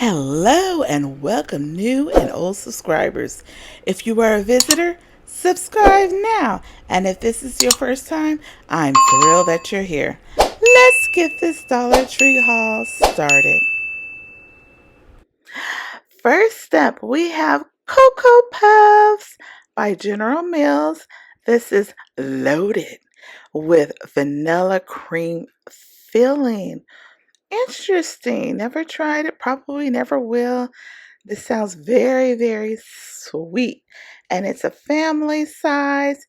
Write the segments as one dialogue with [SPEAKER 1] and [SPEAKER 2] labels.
[SPEAKER 1] Hello and welcome new and old subscribers. If you are a visitor, subscribe now. And if this is your first time, I'm thrilled that you're here. Let's get this Dollar Tree haul started. First up, we have Cocoa Puffs by General Mills. This is loaded with vanilla cream filling. Interesting. Never tried it, probably never will. This sounds very, very sweet. And it's a family size,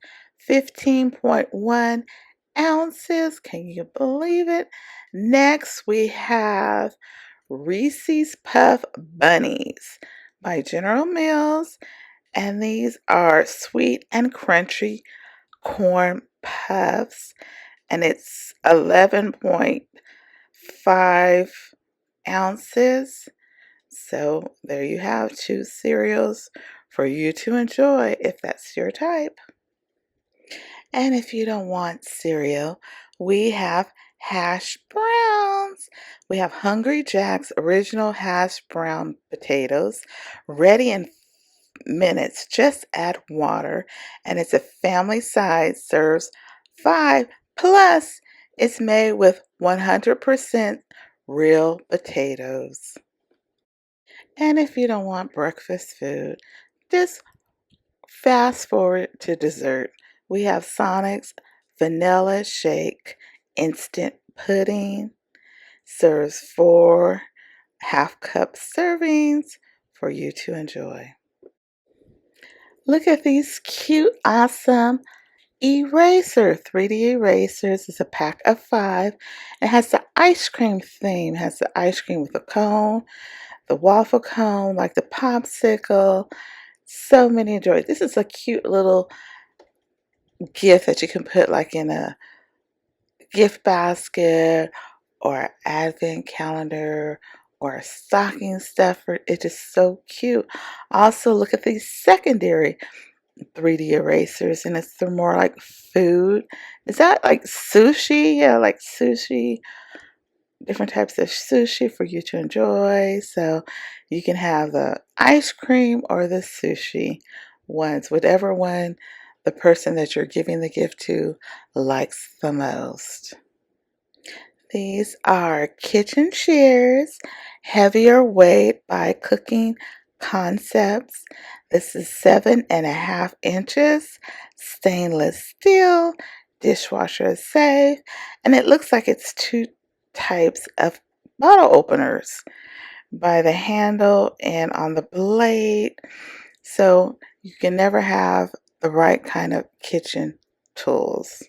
[SPEAKER 1] 15.1 ounces. Can you believe it? Next, we have Reese's Puff Bunnies by General Mills. And these are sweet and crunchy corn puffs. And it's 11.5 ounces. So there you have two cereals for you to enjoy if that's your type. And if you don't want cereal, we have hash browns. We have Hungry Jack's original hash brown potatoes ready in minutes. Just add water, and it's a family size, serves 5 plus. It's made with 100% real potatoes. And if you don't want breakfast food, just fast forward to dessert. We have Sonic's Vanilla Shake Instant Pudding. Serves 4 half-cup servings for you to enjoy. Look at these cute, awesome eraser 3D erasers. It's a pack of 5. It has the ice cream theme. It has the ice cream with the cone, the waffle cone, like the popsicle. So many enjoy it. This is a cute little gift that you can put like in a gift basket or advent calendar or a stocking stuffer. It's just so cute. Also, look at these secondary 3D erasers, and it's more like food. Is that like sushi? Yeah, like sushi, different types of sushi for you to enjoy. So you can have the ice cream or the sushi ones, whatever one the person that you're giving the gift to likes the most. These are kitchen shears, heavier weight by Cooking Concepts. This is 7.5 inches, stainless steel, dishwasher safe, and it looks like it's 2 types of bottle openers by the handle and on the blade. So you can never have the right kind of kitchen tools.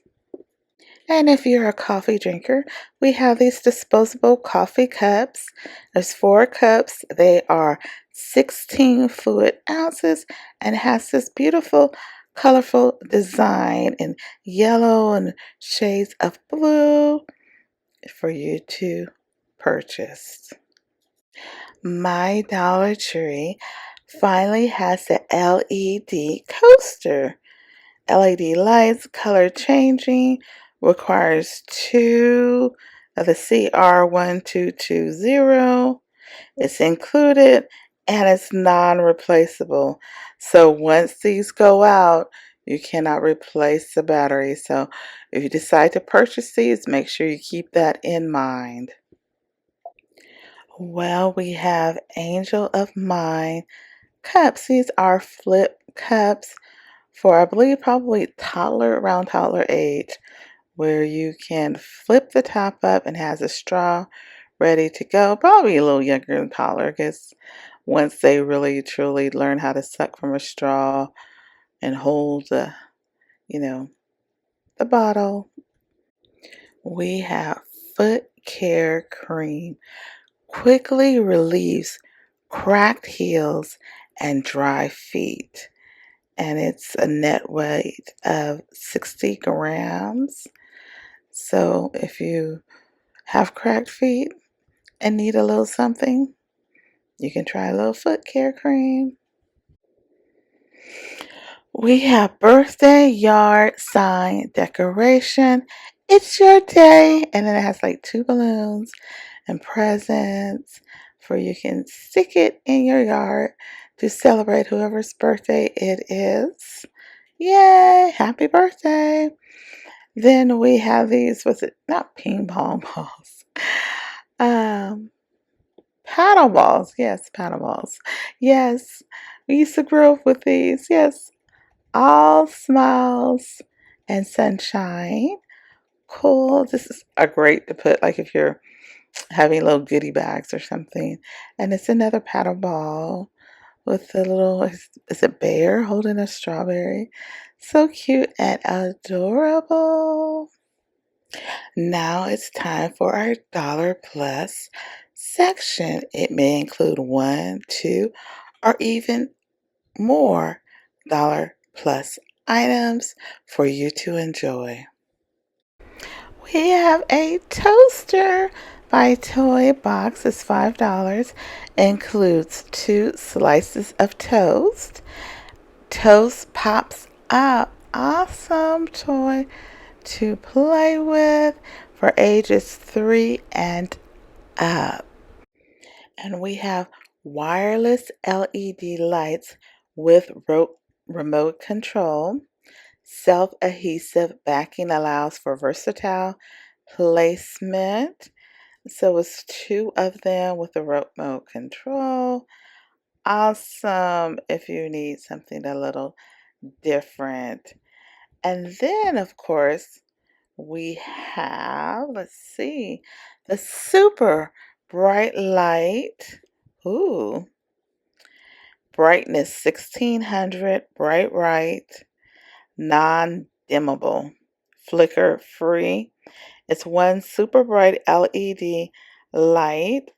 [SPEAKER 1] And if you're a coffee drinker, we have these disposable coffee cups. There's 4 cups. They are 16 fluid ounces and has this beautiful, colorful design in yellow and shades of blue for you to purchase. My Dollar Tree finally has the LED coaster. LED lights, color changing, requires 2 of the CR1220. It's included and it's non-replaceable. So once these go out, you cannot replace the battery. So if you decide to purchase these, make sure you keep that in mind. Well, we have Angel of Mine cups. These are flip cups for, I believe, probably around toddler age, where you can flip the top up and has a straw ready to go. Probably a little younger than toddler, because once they really truly learn how to suck from a straw and hold the bottle. We have Foot Care Cream. Quickly relieves cracked heels and dry feet. And it's a net weight of 60 grams. So if you have cracked feet and need a little something, you can try a little foot care cream. We have birthday yard sign decoration. It's your day. And then it has like 2 balloons and presents for you can stick it in your yard to celebrate whoever's birthday it is. Yay! Happy birthday! Then we have these, was it not ping pong balls? Um, Paddle balls. Yes, paddle balls. Yes, we used to grow up with these. Yes, all smiles and sunshine. Cool. This is a great to put like if you're having little goodie bags or something. And it's another paddle ball with a little, is it bear holding a strawberry? So cute and adorable. Now it's time for our dollar plus section. It may include one, two, or even more dollar plus items for you to enjoy. We have a toaster by Toy Box. It's $5. Includes 2 slices of toast. Toast pops up. Awesome toy to play with for ages 3 and up. And we have wireless LED lights with remote control. Self-adhesive backing allows for versatile placement. So it's 2 of them with the remote control. Awesome if you need something a little different. And then, of course, we have, let's see, the super bright light. Ooh, brightness 1600, bright right, non-dimmable, flicker free. It's one super bright LED light.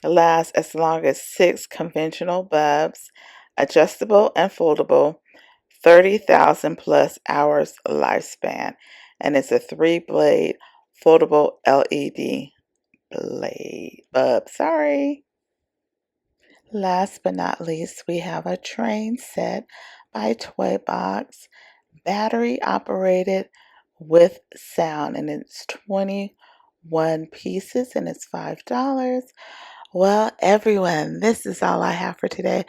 [SPEAKER 1] Lasts as long as 6 conventional bulbs, adjustable and foldable, 30,000 plus hours lifespan, and it's a 3-blade foldable LED bulb. Sorry. Last but not least, we have a train set by Toy Box, battery operated with sound, and it's 21 pieces and it's $5. Well, everyone, this is all I have for today.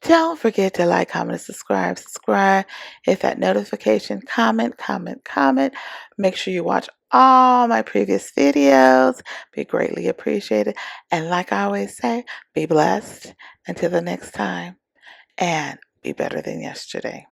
[SPEAKER 1] Don't forget to like, comment, and subscribe. Subscribe, hit that notification, comment. Make sure you watch all my previous videos. Be greatly appreciated. And like I always say, be blessed until the next time and be better than yesterday.